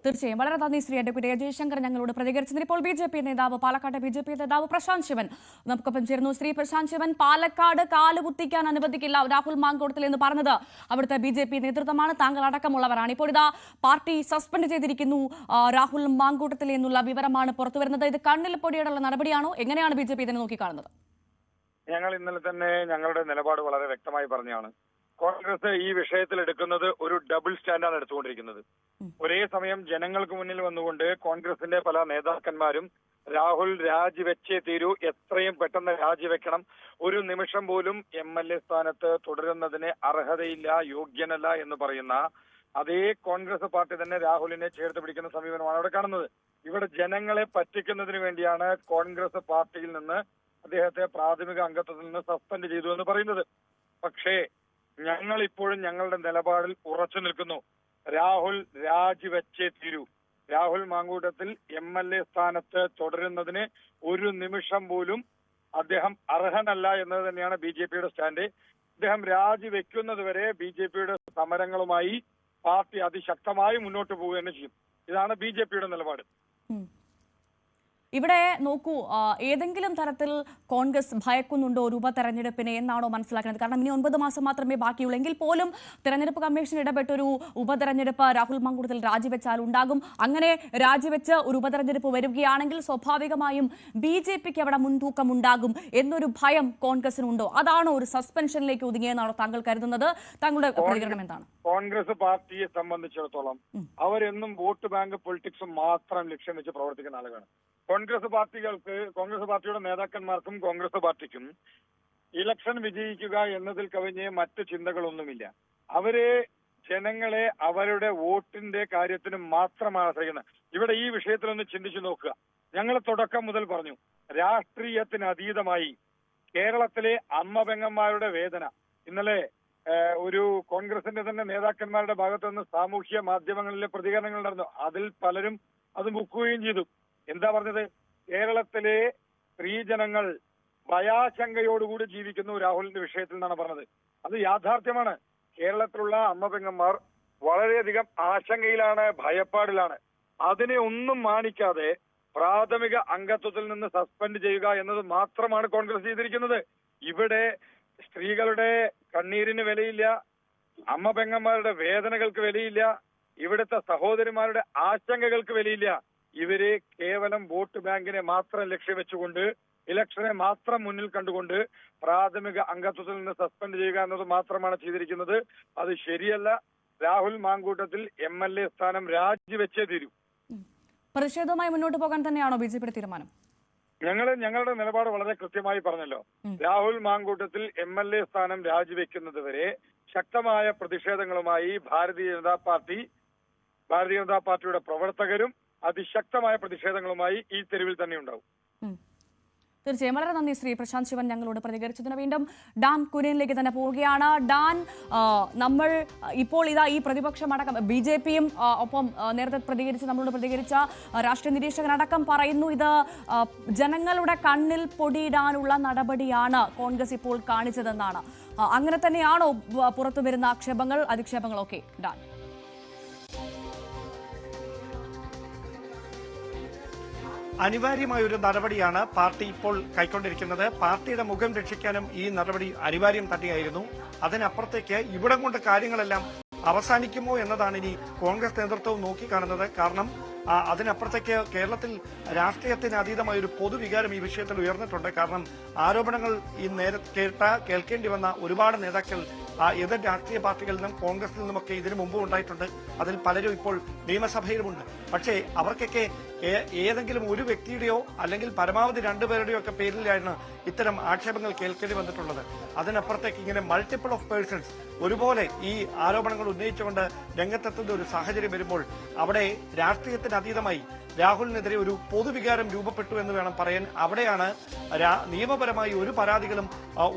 തീർച്ചയായും വളരെ നന്ദി ശ്രീ അഡ്വക്കേറ്റ് ജയശങ്കർ ഞങ്ങളോട് പ്രതികരിച്ചതിന്. ഇപ്പോൾ ബി.ജെ.പി നേതാവ് പാലക്കാട്ടെ ബി.ജെ.പി നേതാവ് പ്രശാന്ത് ശിവൻ നമുക്കൊപ്പം ചേരുന്നു. ശ്രീ പ്രശാന്ത് ശിവൻ, പാലക്കാട് കാലുകുത്തിക്കാൻ അനുവദിക്കില്ല രാഹുൽ മാങ്കൂട്ടത്തിൽ എന്ന് പറഞ്ഞത് അവിടുത്തെ ബി.ജെ.പി നേതൃത്വമാണ്, താങ്കൾ അടക്കമുള്ളവരാണ്. ഇപ്പോൾ ഇതാ പാർട്ടി സസ്പെൻഡ് ചെയ്തിരിക്കുന്നു രാഹുൽ മാങ്കൂട്ടത്തിൽ എന്നുള്ള വിവരമാണ് പുറത്തുവരുന്നത്. ഇത് കണ്ണിൽ പൊടിയുള്ള നടപടിയാണോ? എങ്ങനെയാണ് ബി.ജെ.പി ഇതിനെ നോക്കിക്കാണുന്നത്? ഞങ്ങൾ ഇന്നലെ തന്നെ ഞങ്ങളുടെ നിലപാട് വളരെ വ്യക്തമായി പറഞ്ഞാണ്. കോൺഗ്രസ് ഈ വിഷയത്തിൽ എടുക്കുന്നത് ഒരു ഡബിൾ സ്റ്റാൻഡാണ് എടുത്തുകൊണ്ടിരിക്കുന്നത്. ഒരേ സമയം ജനങ്ങൾക്ക് മുന്നിൽ വന്നുകൊണ്ട് കോൺഗ്രസിന്റെ പല നേതാക്കന്മാരും രാഹുൽ രാജിവെച്ചേ തീരൂ, എത്രയും പെട്ടെന്ന് രാജിവെക്കണം, ഒരു നിമിഷം പോലും MLA സ്ഥാനത്ത് തുടരുന്നതിന് അർഹതയില്ല, യോഗ്യനല്ല എന്ന് പറയുന്ന അതേ കോൺഗ്രസ് പാർട്ടി തന്നെ രാഹുലിനെ ചേർത്ത് പിടിക്കുന്ന സമീപനമാണ് അവിടെ കാണുന്നത്. ഇവിടെ ജനങ്ങളെ പറ്റിക്കുന്നതിന് വേണ്ടിയാണ് കോൺഗ്രസ് പാർട്ടിയിൽ നിന്ന് അദ്ദേഹത്തെ പ്രാഥമിക അംഗത്വത്തിൽ നിന്ന് സസ്പെൻഡ് ചെയ്തു എന്ന് പറയുന്നത്. പക്ഷേ ഞങ്ങൾ ഇപ്പോഴും ഞങ്ങളുടെ നിലപാടിൽ ഉറച്ചു നിൽക്കുന്നു. രാഹുൽ രാജിവെച്ചേ തീരൂ. രാഹുൽ മാങ്കൂട്ടത്തിൽ MLA സ്ഥാനത്ത് തുടരുന്നതിന് ഒരു നിമിഷം പോലും അദ്ദേഹം അർഹനല്ല എന്നത് തന്നെയാണ് ബി.ജെ.പിയുടെ സ്റ്റാൻഡ്. അദ്ദേഹം രാജിവെക്കുന്നത് വരെ ബി.ജെ.പിയുടെ സമരങ്ങളുമായി പാർട്ടി അതിശക്തമായി മുന്നോട്ട് പോവുക തന്നെ ചെയ്യും. ഇതാണ് ബി.ജെ.പിയുടെ നിലപാട്. ഇവിടെ നോക്കൂ, ഏതെങ്കിലും തരത്തിൽ കോൺഗ്രസ് ഭയക്കുന്നുണ്ടോ ഒരു ഉപതെരഞ്ഞെടുപ്പിനെ എന്നാണോ മനസ്സിലാക്കുന്നത്? കാരണം ഇനി 9 മാസം മാത്രമേ ബാക്കിയുള്ളൂ. എങ്കിൽ പോലും തെരഞ്ഞെടുപ്പ് കമ്മീഷൻ ഇടപെട്ടൊരു ഉപതെരഞ്ഞെടുപ്പ് രാഹുൽ മാങ്കൂട്ടത്തിൽ രാജിവെച്ചാൽ ഉണ്ടാകും. അങ്ങനെ രാജിവെച്ച് ഒരു ഉപതെരഞ്ഞെടുപ്പ് വരികയാണെങ്കിൽ സ്വാഭാവികമായും ബി.ജെ.പിക്ക് അവിടെ മുൻതൂക്കം ഉണ്ടാകും എന്നൊരു ഭയം കോൺഗ്രസിനുണ്ടോ? അതാണോ ഒരു സസ്പെൻഷനിലേക്ക് ഒതുങ്ങിയെന്നാണോ താങ്കൾ കരുതുന്നത്? താങ്കളുടെ പ്രതികരണം എന്താണ്? കോൺഗ്രസ് പാർട്ടിയെ സംബന്ധിച്ചിടത്തോളം അവരെന്നും വോട്ട് ബാങ്ക് പൊളിറ്റിക്സും മാത്രം ലക്ഷ്യം വെച്ച് പ്രവർത്തിക്കുന്ന ആളുകളാണ്. കോൺഗ്രസ് പാർട്ടിയുടെ നേതാക്കന്മാർക്കും കോൺഗ്രസ് പാർട്ടിക്കും ഇലക്ഷൻ വിജയിക്കുക എന്നതിൽ കവിഞ്ഞ് മറ്റ് ചിന്തകളൊന്നുമില്ല. അവര് ജനങ്ങളെ അവരുടെ വോട്ടിന്റെ കാര്യത്തിന് മാത്രമാണ് ആശ്രയിക്കുന്നത്. ഇവിടെ ഈ വിഷയത്തിലൊന്ന് ചിന്തിച്ചു നോക്കുക. ഞങ്ങൾ തുടക്കം മുതൽ പറഞ്ഞു, രാഷ്ട്രീയത്തിന് അതീതമായി കേരളത്തിലെ അമ്മ പെങ്ങന്മാരുടെ വേദന ഇന്നലെ ഒരു കോൺഗ്രസിന്റെ തന്നെ നേതാക്കന്മാരുടെ ഭാഗത്തു നിന്ന് സാമൂഹ്യ മാധ്യമങ്ങളിലെ പ്രതികരണങ്ങൾ നടന്നു. അതിൽ പലരും അത് മുക്കുകയും ചെയ്തു. എന്താ പറഞ്ഞത്? കേരളത്തിലെ സ്ത്രീജനങ്ങൾ ഭയാശങ്കയോടുകൂടി ജീവിക്കുന്നു രാഹുലിന്റെ വിഷയത്തിൽ എന്നാണ് പറഞ്ഞത്. അത് യാഥാർത്ഥ്യമാണ്. കേരളത്തിലുള്ള അമ്മ പെങ്ങന്മാർ വളരെയധികം ആശങ്കയിലാണ്, ഭയപ്പാടിലാണ്. അതിനെ ഒന്നും മാനിക്കാതെ പ്രാഥമിക അംഗത്വത്തിൽ നിന്ന് സസ്പെൻഡ് ചെയ്യുക എന്നത് മാത്രമാണ് കോൺഗ്രസ് ചെയ്തിരിക്കുന്നത്. ഇവിടെ സ്ത്രീകളുടെ കണ്ണീരിന് വിലയില്ല, അമ്മ പെങ്ങന്മാരുടെ വേദനകൾക്ക് വിലയില്ല, ഇവിടുത്തെ സഹോദരിമാരുടെ ആശങ്കകൾക്ക് വിലയില്ല. ഇവര് കേവലം വോട്ട് ബാങ്കിനെ മാത്രം ലക്ഷ്യം വെച്ചുകൊണ്ട്, ഇലക്ഷനെ മാത്രം മുന്നിൽ കണ്ടുകൊണ്ട് പ്രാഥമിക അംഗത്വത്തിൽ നിന്ന് സസ്പെൻഡ് ചെയ്യുക എന്നത് മാത്രമാണ് ചെയ്തിരിക്കുന്നത്. അത് ശരിയല്ല. രാഹുൽ മാങ്കൂട്ടത്തിൽ MLA സ്ഥാനം രാജിവെച്ചേ തീരൂ. പ്രതിഷേധവുമായി മുന്നോട്ട് പോകാൻ തന്നെയാണോ ബി.ജെ.പിയുടെ തീരുമാനം? ഞങ്ങളുടെ നിലപാട് വളരെ കൃത്യമായി പറഞ്ഞല്ലോ. രാഹുൽ മാങ്കൂട്ടത്തിൽ MLA സ്ഥാനം രാജിവെക്കുന്നത് വരെ ശക്തമായ പ്രതിഷേധങ്ങളുമായി ഭാരതീയ ജനതാ പാർട്ടിയുടെ പ്രവർത്തകരും അതിശക്തമായ പ്രതിഷേധങ്ങളുമായി ഈ തെരുവിൽ തന്നെ ഉണ്ടാവും. തീർച്ചയായും വളരെ നന്ദി ശ്രീ പ്രശാന്ത് ശിവൻ ഞങ്ങളോട് പ്രതികരിച്ചതിന്. വീണ്ടും ഡാൻ കുര്യനിലേക്ക് തന്നെ പോവുകയാണ്. ഡാൻ, നമ്മൾ ഇപ്പോൾ ഇതാ ഈ പ്രതിപക്ഷമടക്കം ബി.ജെ.പിയും ഒപ്പം നേരത്തെ നമ്മളോട് പ്രതികരിച്ച രാഷ്ട്രീയ നിരീക്ഷകനടക്കം പറയുന്നു ഇത് ജനങ്ങളുടെ കണ്ണിൽ പൊടിയിടാനുള്ള നടപടിയാണ് കോൺഗ്രസ് ഇപ്പോൾ കാണിച്ചതെന്നാണ്. അങ്ങനെ തന്നെയാണോ പുറത്തു വരുന്ന ആക്ഷേപങ്ങൾ, അധിക്ഷേപങ്ങളൊക്കെ? ഡാൻ, അനിവാര്യമായ ഒരു നടപടിയാണ് പാർട്ടി ഇപ്പോൾ കൈക്കൊണ്ടിരിക്കുന്നത്. പാർട്ടിയുടെ മുഖം രക്ഷിക്കാനും ഈ നടപടി അനിവാര്യം തന്നെയായിരുന്നു. അതിനപ്പുറത്തേക്ക് ഇവിടം കൊണ്ട് കാര്യങ്ങളെല്ലാം അവസാനിക്കുമോ എന്നതാണ് ഇനി കോൺഗ്രസ് നേതൃത്വവും നോക്കിക്കാണുന്നത്. കാരണം അതിനപ്പുറത്തേക്ക് കേരളത്തിൽ രാഷ്ട്രീയത്തിന് അതീതമായ ഒരു പൊതുവികാരം ഈ വിഷയത്തിൽ ഉയർന്നിട്ടുണ്ട്. കാരണം ആരോപണങ്ങൾ ഈ കേൾക്കേണ്ടി വന്ന ഒരുപാട് നേതാക്കൾ എതിർ രാഷ്ട്രീയ പാർട്ടികളിൽ നിന്നും കോൺഗ്രസിൽ നിന്നുമൊക്കെ ഇതിനു മുമ്പ് ഉണ്ടായിട്ടുണ്ട്. അതിൽ പലരും ഇപ്പോൾ നിയമസഭയിലുമുണ്ട്. പക്ഷേ അവർക്കൊക്കെ ഏതെങ്കിലും ഒരു വ്യക്തിയുടെയോ അല്ലെങ്കിൽ പരമാവധി രണ്ടുപേരുടെയോ ഒക്കെ പേരിലാണ് ഇത്തരം ആക്ഷേപങ്ങൾ കേൾക്കേണ്ടി വന്നിട്ടുള്ളത്. അതിനപ്പുറത്തേക്ക് ഇങ്ങനെ മൾട്ടിപ്പിൾ ഓഫ് പേഴ്സൺസ് ഒരുപോലെ ഈ ആരോപണങ്ങൾ ഉന്നയിച്ചുകൊണ്ട് രംഗത്തെത്തുന്ന ഒരു സാഹചര്യം വരുമ്പോൾ അവിടെ രാഷ്ട്രീയത്തിന് അതീതമായി രാഹുലിനെതിരെ ഒരു പൊതുവികാരം രൂപപ്പെട്ടു എന്ന് വേണം പറയാൻ. അവിടെയാണ് നിയമപരമായി ഒരു പരാതികളും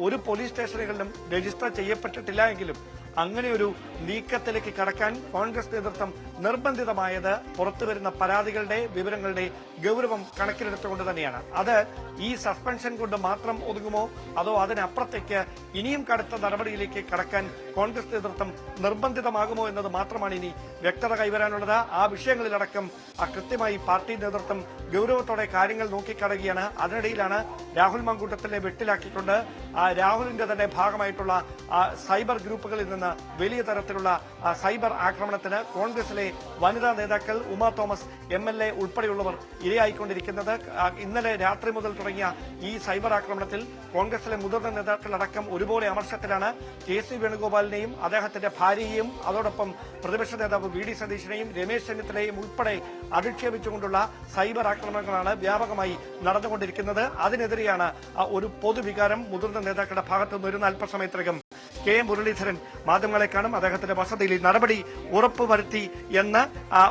ഒരു പോലീസ് സ്റ്റേഷനുകളിലും രജിസ്റ്റർ ചെയ്യപ്പെട്ടിട്ടില്ല എങ്കിലും അങ്ങനെ ഒരു നീക്കത്തിലേക്ക് കടക്കാൻ കോൺഗ്രസ് നേതൃത്വം നിർബന്ധിതമായത് പുറത്തുവരുന്ന പരാതികളുടെ വിവരങ്ങളുടെ ഗൗരവം കണക്കിലെടുത്തുകൊണ്ട് തന്നെയാണ്. അത് ഈ സസ്പെൻഷൻ കൊണ്ട് മാത്രം ഒതുങ്ങുമോ അതോ അതിനപ്പുറത്തേക്ക് ഇനിയും കടുത്ത നടപടിയിലേക്ക് കടക്കാൻ കോൺഗ്രസ് നേതൃത്വം നിർബന്ധിതമാകുമോ എന്നത് മാത്രമാണ് ഇനി വ്യക്തത കൈവരാനുള്ളത്. ആ വിഷയങ്ങളിലടക്കം കൃത്യമായി പാർട്ടി നേതൃത്വം ഗൗരവത്തോടെ കാര്യങ്ങൾ നോക്കിക്കാണുകയാണ്. അതിനിടയിലാണ് രാഹുൽ മാങ്കൂട്ടത്തിനെ വെട്ടിലാക്കിക്കൊണ്ട് രാഹുലിന്റെ തന്നെ ഭാഗമായിട്ടുള്ള സൈബർ ഗ്രൂപ്പുകളിൽ നിന്ന് വലിയ തരത്തിലുള്ള സൈബർ ആക്രമണത്തിന് കോൺഗ്രസിലെ വനിതാ നേതാക്കൾ ഉമാ തോമസ് MLA ഉൾപ്പെടെയുള്ളവർ ഇരയായിക്കൊണ്ടിരിക്കുന്നത്. ഇന്നലെ രാത്രി മുതൽ തുടങ്ങിയ ഈ സൈബർ ആക്രമണത്തിൽ കോൺഗ്രസിലെ മുതിർന്ന നേതാക്കളടക്കം ഒരുപോലെ അമർഷത്തിലാണ്. KC വേണുഗോപാലിനെയും അദ്ദേഹത്തിന്റെ ഭാര്യയെയും അതോടൊപ്പം പ്രതിപക്ഷ നേതാവ് VD സതീശനെയും രമേശ് ചെന്നിത്തലയെയും ഉൾപ്പെടെ അധിക്ഷേപിച്ചുകൊണ്ടുള്ള സൈബർ ആക്രമണങ്ങളാണ് വ്യാപകമായി നടന്നുകൊണ്ടിരിക്കുന്നത്. അതിനെതിരെയാണ് ഒരു പൊതുവികാരം മുതിർന്ന നേതാക്കളുടെ ഭാഗത്തുനിന്ന് വരുന്ന അല്പസമയത്തിനകം K മുരളീധരൻ മാധ്യമങ്ങളെ കാണും. അദ്ദേഹത്തിന്റെ വസതിയിൽ നടപടി ഉറപ്പുവരുത്തി എന്ന്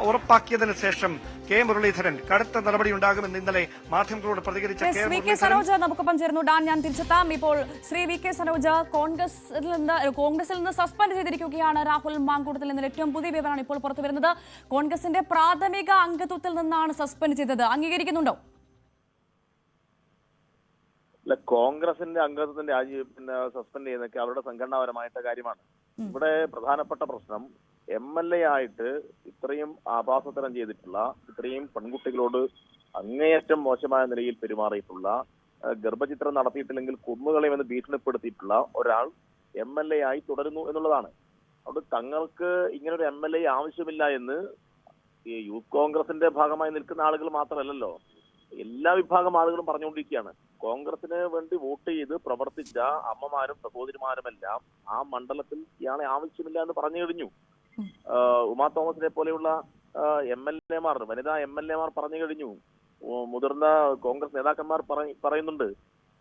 ഉറപ്പാക്കിയതിനു ശേഷം K മുരളീധരൻ കടുത്ത നടപടി ഉണ്ടാകുമെന്ന് ഇന്നലെ മാധ്യമങ്ങളോട് പ്രതികരിച്ച VK സനോജ് നമുക്കൊപ്പം ചേർന്നു. ഡാൻ, ഞാൻ തിരിച്ചെത്താം. ഇപ്പോൾ ശ്രീ VK സനോജ്, കോൺഗ്രസിൽ നിന്ന് സസ്പെൻഡ് ചെയ്തിരിക്കുകയാണ് രാഹുൽ മാങ്കൂട്ടത്തിൽ എന്നതിൽ ഏറ്റവും പുതിയ വിവരമാണ് ഇപ്പോൾ പുറത്തുവരുന്നത്. കോൺഗ്രസിന്റെ പ്രാഥമിക അംഗത്വത്തിൽ നിന്നാണ് സസ്പെൻഡ് ചെയ്തത്. അംഗീകരിക്കുന്നുണ്ടോ? അല്ല, കോൺഗ്രസിന്റെ അംഗത്വത്തിന്റെ സസ്പെൻഡ് ചെയ്യുന്നതൊക്കെ അവരുടെ സംഘടനാപരമായിട്ട കാര്യമാണ്. ഇവിടെ പ്രധാനപ്പെട്ട പ്രശ്നം MLA ആയിട്ട് ഇത്രയും ആഭാസത്തരം ചെയ്തിട്ടുള്ള, ഇത്രയും പെൺകുട്ടികളോട് അങ്ങേയറ്റം മോശമായ നിലയിൽ പെരുമാറിയിട്ടുള്ള, ഗർഭചിത്രം നടത്തിയിട്ടില്ലെങ്കിൽ കൊന്നുകളയുമെന്ന് ഭീഷണിപ്പെടുത്തിയിട്ടുള്ള ഒരാൾ MLA ആയി തുടരുന്നു എന്നുള്ളതാണ്. അതുകൊണ്ട് തങ്ങൾക്ക് ഇങ്ങനൊരു MLA ആവശ്യമില്ല എന്ന് ഈ യൂത്ത് കോൺഗ്രസിന്റെ ഭാഗമായി നിൽക്കുന്ന ആളുകൾ മാത്രമല്ലല്ലോ, എല്ലാ വിഭാഗം ആളുകളും പറഞ്ഞുകൊണ്ടിരിക്കുകയാണ്. കോൺഗ്രസിന് വേണ്ടി വോട്ട് ചെയ്ത് പ്രവർത്തിച്ച അമ്മമാരും സഹോദരിമാരുമെല്ലാം ആ മണ്ഡലത്തിൽ ഇയാളെ ആവശ്യമില്ല എന്ന് പറഞ്ഞു കഴിഞ്ഞു. ഉമാ തോമസിനെ പോലെയുള്ള MLA മാർ, വനിതാ MLA മാർ പറഞ്ഞു കഴിഞ്ഞു. മുതിർന്ന കോൺഗ്രസ് നേതാക്കന്മാർ പറയുന്നുണ്ട്.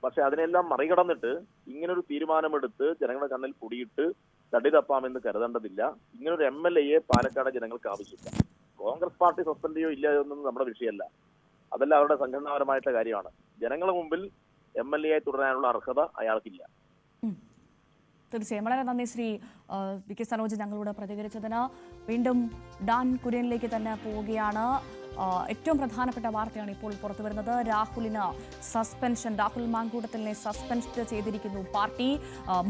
പക്ഷെ അതിനെല്ലാം മറികടന്നിട്ട് ഇങ്ങനൊരു തീരുമാനമെടുത്ത് ജനങ്ങളുടെ കണ്ണിൽ പൊടിയിട്ട് തടി തപ്പാമെന്ന് കരുതേണ്ടതില്ല. ഇങ്ങനൊരു MLA പാലക്കാട് ജനങ്ങൾക്ക് ആവശ്യമില്ല. കോൺഗ്രസ് പാർട്ടി സസ്പെൻഡ് ചെയ്യോ ഇല്ല എന്നൊന്നും നമ്മുടെ വിഷയമല്ല. അതെല്ലാം അവരുടെ സംഘടനാപരമായിട്ടുള്ള കാര്യമാണ്. ജനങ്ങളുടെ മുമ്പിൽ MLA ആയി തുടരാനുള്ള അർഹത അയാൾക്കില്ല. തീർച്ചയായും വളരെ നന്ദി ശ്രീ VK സനോജ് ഞങ്ങളോട് പ്രതികരിച്ചതിന്. വീണ്ടും ഡാൻ കുര്യനിലേക്ക് തന്നെ പോവുകയാണ്. ഏറ്റവും പ്രധാനപ്പെട്ട വാർത്തയാണ് ഇപ്പോൾ പുറത്തു വരുന്നത്. രാഹുൽ മാങ്കൂട്ടത്തിനെ സസ്പെൻഡ് ചെയ്തിരിക്കുന്നു പാർട്ടി.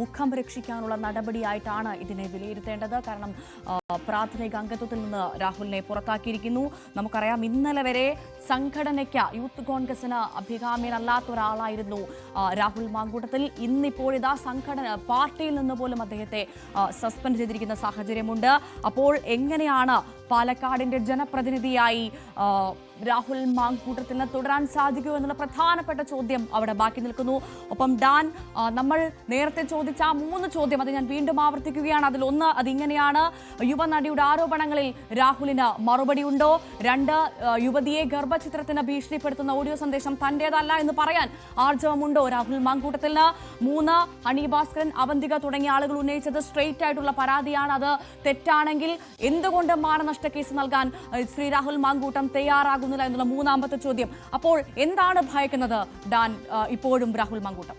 മുഖം രക്ഷിക്കാനുള്ള നടപടിയായിട്ടാണ് ഇതിനെ വിലയിരുത്തേണ്ടത്. കാരണം പ്രാഥമിക അംഗത്വത്തിൽ നിന്ന് രാഹുലിനെ പുറത്താക്കിയിരിക്കുന്നു. നമുക്കറിയാം, ഇന്നലെ വരെ സംഘടനയ്ക്ക്, യൂത്ത് കോൺഗ്രസിന് അഭികാമ്യനല്ലാത്ത ഒരാളായിരുന്നു രാഹുൽ മാങ്കൂട്ടത്തിൽ. ഇന്നിപ്പോൾ ഇതാ പാർട്ടിയിൽ നിന്ന് പോലും അദ്ദേഹത്തെ സസ്പെൻഡ് ചെയ്തിരിക്കുന്ന സാഹചര്യമുണ്ട്. അപ്പോൾ എങ്ങനെയാണ് പാലക്കാടിന്റെ ജനപ്രതിനിധിയായി രാഹുൽ മാങ്കൂട്ടത്തിന് തുടരാൻ സാധിക്കുമോ എന്നുള്ള പ്രധാനപ്പെട്ട ചോദ്യം അവിടെ ബാക്കി നിൽക്കുന്നു. ഒപ്പം ഡാൻ, നമ്മൾ നേരത്തെ ചോദിച്ച ആ 3 ചോദ്യം അത് ഞാൻ വീണ്ടും ആവർത്തിക്കുകയാണ്. അതിലൊന്ന് അതിങ്ങനെയാണ്: യുവനടിയുടെ ആരോപണങ്ങളിൽ രാഹുലിന് മറുപടി ഉണ്ടോ? 2, യുവതിയെ ഗർഭചിത്രത്തിന് ഭീഷണിപ്പെടുത്തുന്ന ഓഡിയോ സന്ദേശം തന്റേതല്ല എന്ന് പറയാൻ ആർജവമുണ്ടോ രാഹുൽ മാങ്കൂട്ടത്തിന്? 3, ഹണി ഭാസ്കരൻ, അവന്തിക തുടങ്ങിയ ആളുകൾ ഉന്നയിച്ചത് സ്ട്രെയിറ്റ് ആയിട്ടുള്ള പരാതിയാണ്. അത് തെറ്റാണെങ്കിൽ എന്തുകൊണ്ട് മാനനഷ്ട കേസ് നൽകാൻ ശ്രീ രാഹുൽ മാങ്കൂട്ടം തയ്യാറാകുന്നില്ല എന്നുള്ള 3ാമത്തെ ചോദ്യം. അപ്പോൾ എന്താണ് ഭയക്കുന്നത് ഡാൻ ഇപ്പോഴും രാഹുൽ മാങ്കൂട്ടം?